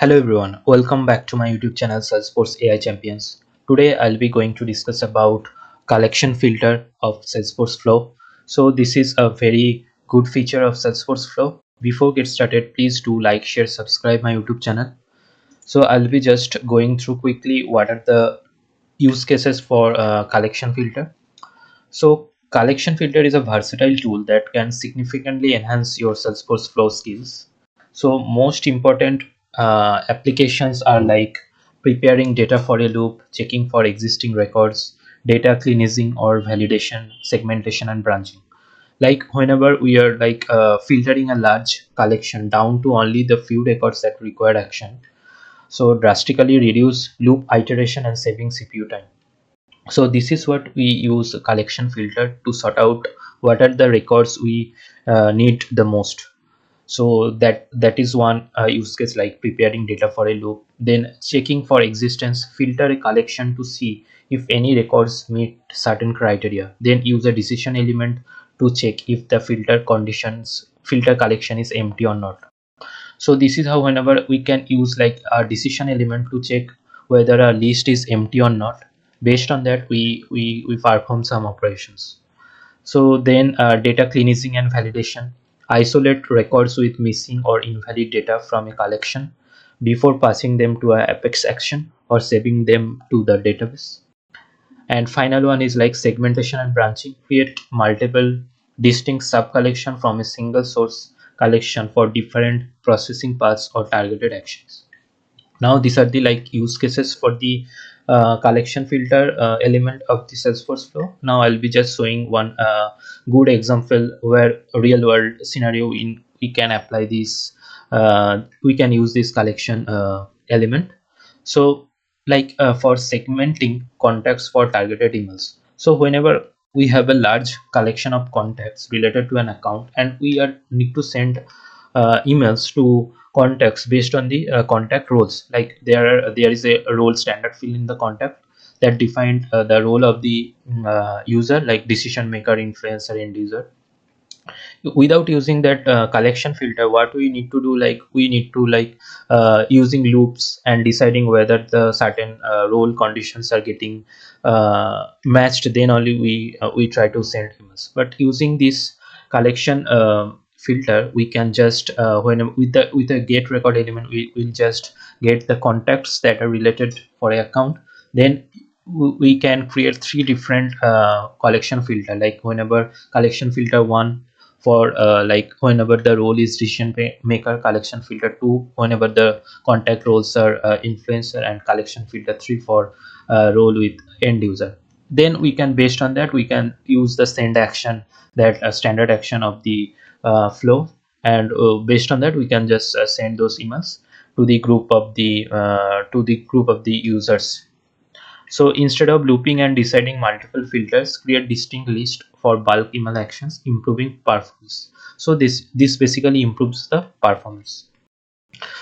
Hello everyone, welcome back to my YouTube channel Salesforce AI Champions. Today I'll be going to discuss about collection filter of Salesforce Flow. So this is a very good feature of Salesforce Flow. Before get started, please do like, share, subscribe my YouTube channel. So I'll be just going through quickly what are the use cases for collection filter. So collection filter is a versatile tool that can significantly enhance your Salesforce Flow skills. So most important applications are like preparing data for a loop, checking for existing records, data cleansing or validation, segmentation and branching. Like whenever we are filtering a large collection down to only the few records that require action, so drastically reduce loop iteration and saving CPU time. So this is what we use collection filter to sort out what are the records we need the most. So that is one use case, like preparing data for a loop, then checking for existence, filter a collection to see if any records meet certain criteria, then use a decision element to check if the filter collection is empty or not. So this is how whenever we can use like a decision element to check whether a list is empty or not. Based on that, we perform some operations. So then data cleansing and validation, isolate records with missing or invalid data from a collection before passing them to a apex action or saving them to the database. And final one is like segmentation and branching, create multiple distinct sub collection from a single source collection for different processing paths or targeted actions. Now these are the like use cases for the collection filter element of the Salesforce Flow. Now I'll be just showing one good example where a real world scenario in we can apply this, we can use this collection element. So like for segmenting contacts for targeted emails, so whenever we have a large collection of contacts related to an account and we are need to send emails to contacts based on the contact roles, like there is a role standard field in the contact that defined the role of the user, like decision maker, influencer, end user. Without using that collection filter, what we need to do, like we need to using loops and deciding whether the certain role conditions are getting matched, then only we try to send emails. But using this collection filter, we can just when with the get record element, we will just get the contacts that are related for a account. Then we can create three different collection filter, like whenever collection filter 1 for like whenever the role is decision maker, collection filter 2 whenever the contact roles are influencer, and collection filter 3 for role with end user. Then we can, based on that, we can use the send action, that standard action of the flow, and based on that we can just send those emails to the group of the users. So instead of looping and deciding multiple filters, create distinct list for bulk email actions, improving performance. So this basically improves the performance.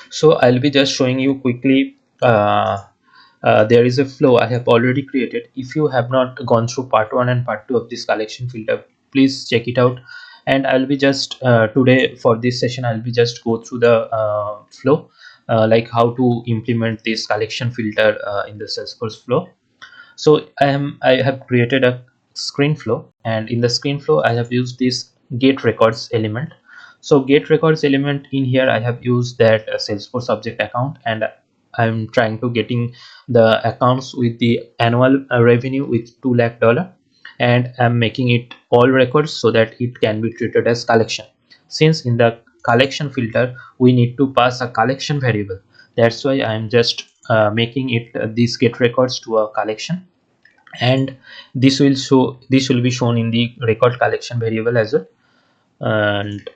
So I'll be just showing you quickly. There is a flow I have already created. If you have not gone through part 1 and part 2 of this collection filter, please check it out. And I'll be just today for this session, I'll be just go through the flow, like how to implement this collection filter in the Salesforce Flow. So I have created a screen flow, and in the screen flow I have used this get records element. So get records element, in here I have used that Salesforce object account, and I'm trying to getting the accounts with the annual revenue with $2 lakh, and I'm making it all records so that it can be treated as collection. Since in the collection filter we need to pass a collection variable, that's why I'm just making it this get records to a collection, and this will be shown in the record collection variable as well. And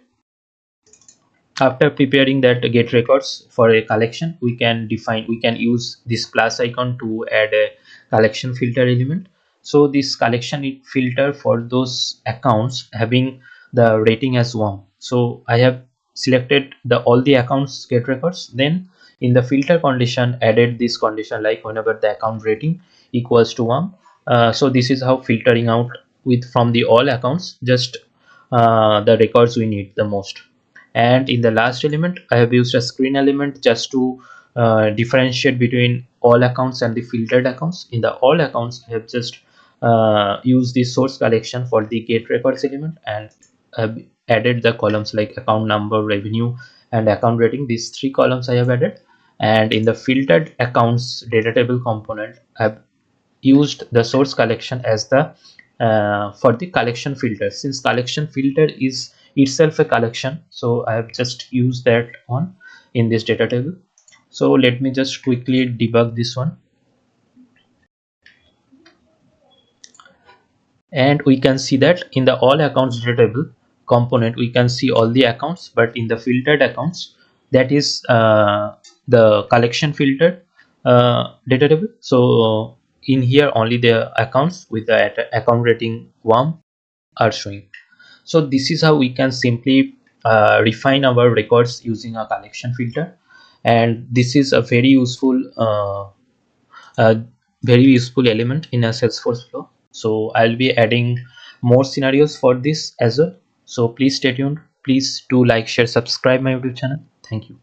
after preparing that get records for a collection, we can use this plus icon to add a collection filter element. So this collection filter for those accounts having the rating as 1. So I have selected all the accounts get records, then in the filter condition added this condition, like whenever the account rating equals to 1. So this is how filtering out with from the all accounts just the records we need the most. And in the last element I have used a screen element just to differentiate between all accounts and the filtered accounts. In the all accounts, I have just used the source collection for the get records element and have added the columns like account number, revenue, and account rating. These three columns I have added. And in the filtered accounts data table component, I've used the source collection as the for the collection filter. Since collection filter is itself a collection, so I have just used that one in this data table. So let me just quickly debug this one, and we can see that in the all accounts data table component we can see all the accounts, but in the filtered accounts, that is the collection filtered data table. So in here only the accounts with the account rating 1 are showing. So this is how we can simply refine our records using a collection filter, and this is a uh, very useful element in a Salesforce flow. So I'll be adding more scenarios for this as well. So please stay tuned. Please do like, share, subscribe my YouTube channel. Thank you.